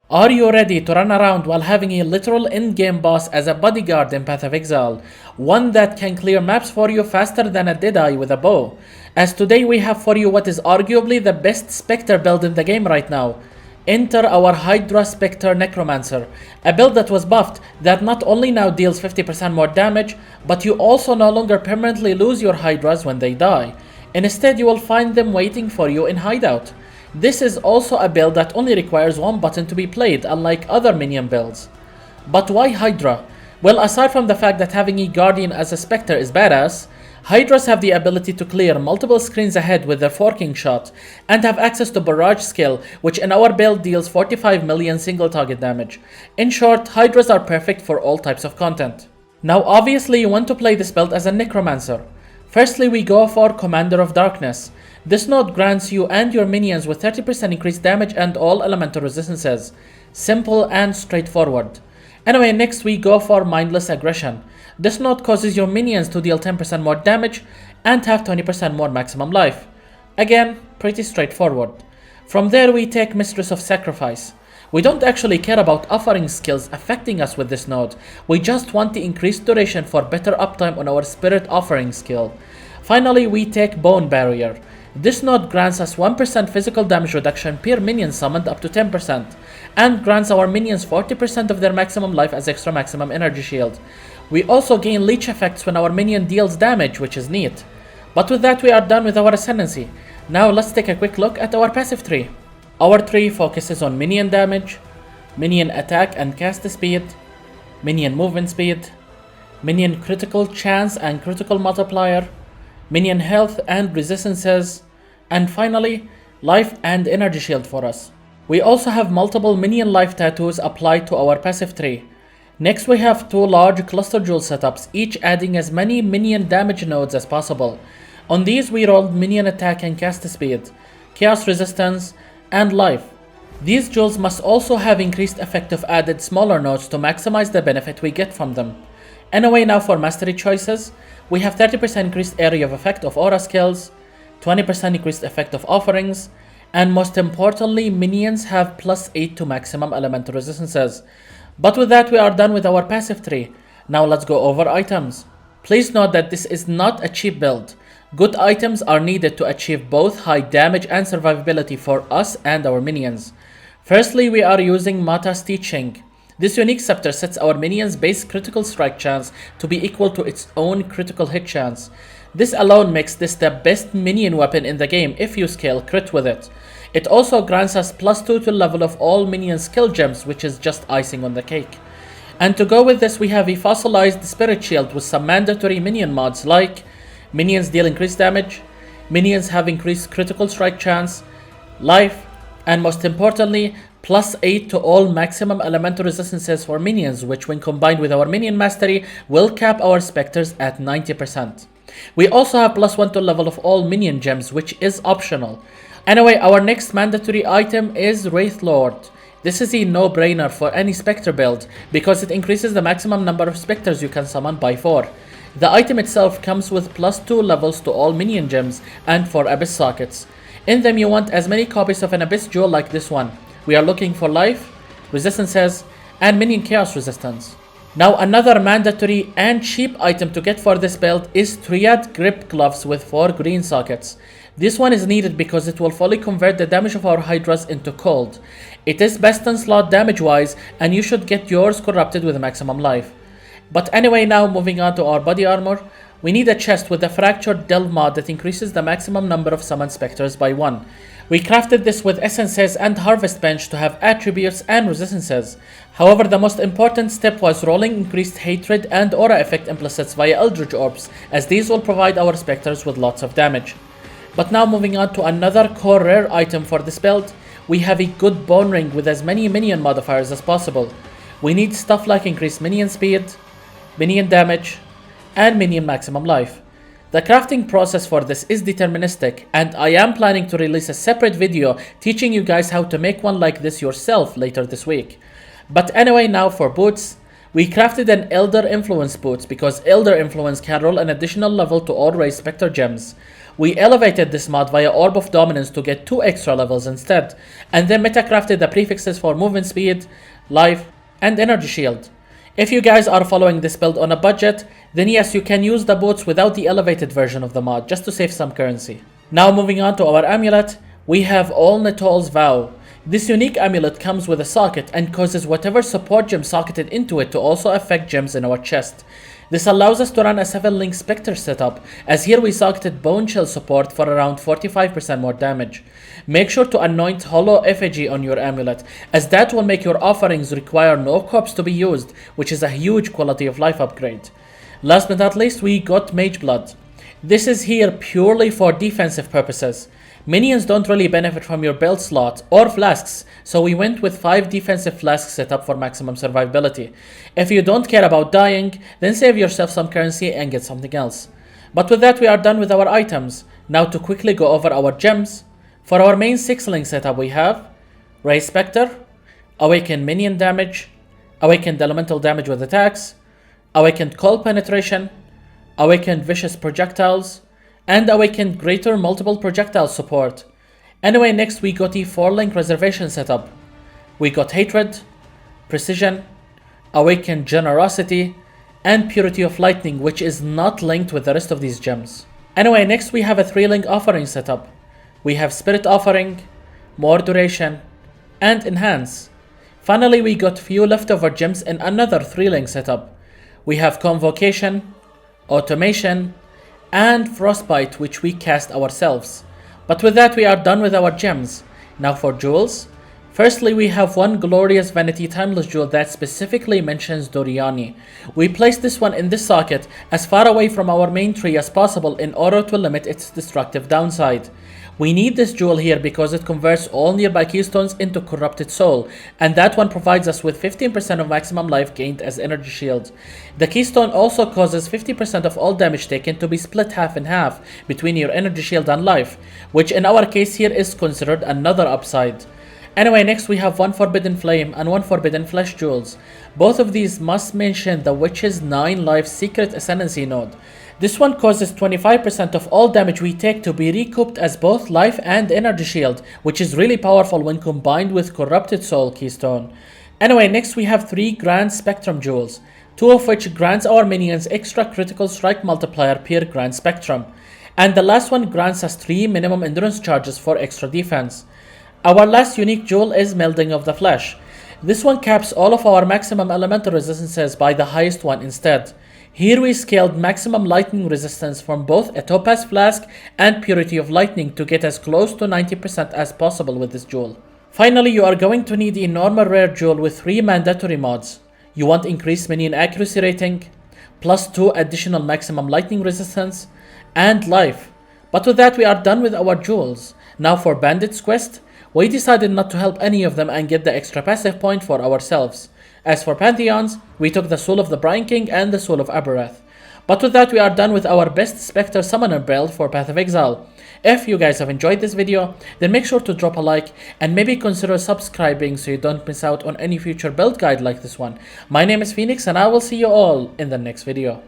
Are you ready to run around while having a literal in-game boss as a bodyguard in Path of Exile? One that can clear maps for you faster than a Deadeye with a bow. As today we have for you what is arguably the best Spectre build in the game right now. Enter our Hydra Spectre Necromancer, a build that was buffed that not only now deals 50% more damage, but you also no longer permanently lose your Hydras when they die. Instead, you will find them waiting for you in hideout. This is also a build that only requires one button to be played, unlike other minion builds. But why Hydra? Well, aside from the fact that having a Guardian as a Spectre is badass, Hydras have the ability to clear multiple screens ahead with their forking shot, and have access to Barrage skill, which in our build deals 45 million single target damage. In short, Hydras are perfect for all types of content. Now obviously you want to play this build as a Necromancer. Firstly, we go for Commander of Darkness. This node grants you and your minions with 30% increased damage and all elemental resistances. Simple and straightforward. Anyway, next we go for Mindless Aggression. This node causes your minions to deal 10% more damage and have 20% more maximum life. Again, pretty straightforward. From there we take Mistress of Sacrifice. We don't actually care about offering skills affecting us with this node, we just want the increased duration for better uptime on our Spirit Offering skill. Finally, we take Bone Barrier. This node grants us 1% physical damage reduction per minion summoned up to 10%, and grants our minions 40% of their maximum life as extra maximum energy shield. We also gain leech effects when our minion deals damage, which is neat. But with that we are done with our Ascendancy. Now let's take a quick look at our passive tree. Our tree focuses on minion damage, minion attack and cast speed, minion movement speed, minion critical chance and critical multiplier, minion health and resistances, and finally, life and energy shield for us. We also have multiple minion life tattoos applied to our passive tree. Next we have two large cluster jewel setups, each adding as many minion damage nodes as possible. On these we rolled minion attack and cast speed, chaos resistance, and life. These jewels must also have increased effect of added smaller nodes to maximize the benefit we get from them. Anyway, now for mastery choices, we have 30% increased area of effect of aura skills, 20% increased effect of offerings, and most importantly, minions have +8 to maximum elemental resistances. But with that we are done with our passive tree. Now let's go over items. Please note that this is not a cheap build. Good items are needed to achieve both high damage and survivability for us and our minions. Firstly, we are using Mata's Teaching. This unique scepter sets our minions' base critical strike chance to be equal to its own critical hit chance. This alone makes this the best minion weapon in the game if you scale crit with it. It also grants us +2 to level of all minion skill gems, which is just icing on the cake. And to go with this we have a fossilized spirit shield with some mandatory minion mods like minions deal increased damage, minions have increased critical strike chance, life, and most importantly, +8 to all maximum elemental resistances for minions, which when combined with our minion mastery will cap our specters at 90%. We also have +1 to level of all minion gems, which is optional. Anyway, our next mandatory item is Wraith Lord. This is a no-brainer for any Spectre build because it increases the maximum number of Spectres you can summon by 4. The item itself comes with +2 levels to all minion gems and 4 abyss sockets. In them you want as many copies of an abyss jewel like this one. We are looking for life, resistances, and minion chaos resistance. Now another mandatory and cheap item to get for this build is Triad Grip Gloves with 4 green sockets. This one is needed because it will fully convert the damage of our Hydras into cold. It is best in slot damage wise and you should get yours corrupted with maximum life. But anyway, now moving on to our body armor, we need a chest with a Fractured Delve mod that increases the maximum number of summoned specters by 1. We crafted this with essences and harvest bench to have attributes and resistances. However, the most important step was rolling increased hatred and aura effect implicits via Eldritch Orbs, as these will provide our specters with lots of damage. But now moving on to another core rare item for this build, we have a good bone ring with as many minion modifiers as possible. We need stuff like increased minion speed, minion damage, and minion maximum life. The crafting process for this is deterministic, and I am planning to release a separate video teaching you guys how to make one like this yourself later this week. But anyway, now for boots, we crafted an Elder Influence boots because Elder Influence can roll an additional level to all raised Spectre gems. We elevated this mod via Orb of Dominance to get 2 extra levels instead, and then metacrafted the prefixes for movement speed, life, and energy shield. If you guys are following this build on a budget, then yes, you can use the boots without the elevated version of the mod, just to save some currency. Now moving on to our amulet, we have All Netol's Vow. This unique amulet comes with a socket and causes whatever support gem socketed into it to also affect gems in our chest. This allows us to run a 7-link Spectre setup, as here we socketed Bone Chill support for around 45% more damage. Make sure to anoint Hollow Effigy on your amulet, as that will make your offerings require no corpse to be used, which is a huge quality of life upgrade. Last but not least, we got Mage Blood. This is here purely for defensive purposes. Minions don't really benefit from your belt slot or flasks, so we went with 5 defensive flasks set up for maximum survivability. If you don't care about dying, then save yourself some currency and get something else. But with that, we are done with our items. Now to quickly go over our gems. For our main 6-link setup, we have Raise Spectre, Awaken Minion damage, Awakened Elemental damage with attacks, Awakened Cold Penetration, Awakened Vicious Projectiles, and Awakened Greater Multiple Projectile support. Anyway, next we got the 4-link reservation setup. We got Hatred, Precision, Awakened Generosity, and Purity of Lightning, which is not linked with the rest of these gems. Anyway, next we have a 3-link offering setup. We have Spirit Offering, More Duration, and Enhance. Finally, we got few leftover gems in another 3-link setup. We have Convocation, Automation, and Frostbite, which we cast ourselves. But with that, we are done with our gems. Now for jewels. Firstly, we have one glorious Vanity Timeless Jewel that specifically mentions Doriani. We placed this one in this socket as far away from our main tree as possible in order to limit its destructive downside. We need this jewel here because it converts all nearby keystones into Corrupted Soul, and that one provides us with 15% of maximum life gained as energy shield. The keystone also causes 50% of all damage taken to be split half and half between your energy shield and life, which in our case here is considered another upside. Anyway, next we have one Forbidden Flame and one Forbidden Flesh jewels. Both of these must mention the Witch's 9 life secret Ascendancy node. This one causes 25% of all damage we take to be recouped as both life and energy shield, which is really powerful when combined with Corrupted Soul keystone. Anyway, next we have 3 Grand Spectrum jewels, 2 of which grants our minions extra critical strike multiplier per Grand Spectrum, and the last one grants us 3 minimum endurance charges for extra defense. Our last unique jewel is Melding of the Flesh. This one caps all of our maximum elemental resistances by the highest one instead. Here we scaled maximum lightning resistance from both a Topaz Flask and Purity of Lightning to get as close to 90% as possible with this jewel. Finally, you are going to need a normal rare jewel with 3 mandatory mods. You want increased minion accuracy rating, plus 2 additional maximum lightning resistance, and life. But with that, we are done with our jewels. Now for Bandit's quest, we decided not to help any of them and get the extra passive point for ourselves. As for Pantheons, we took the Soul of the Brine King and the Soul of Aberrath. But with that, we are done with our best Spectre Summoner build for Path of Exile. If you guys have enjoyed this video, then make sure to drop a like and maybe consider subscribing so you don't miss out on any future build guide like this one. My name is Phoenix and I will see you all in the next video.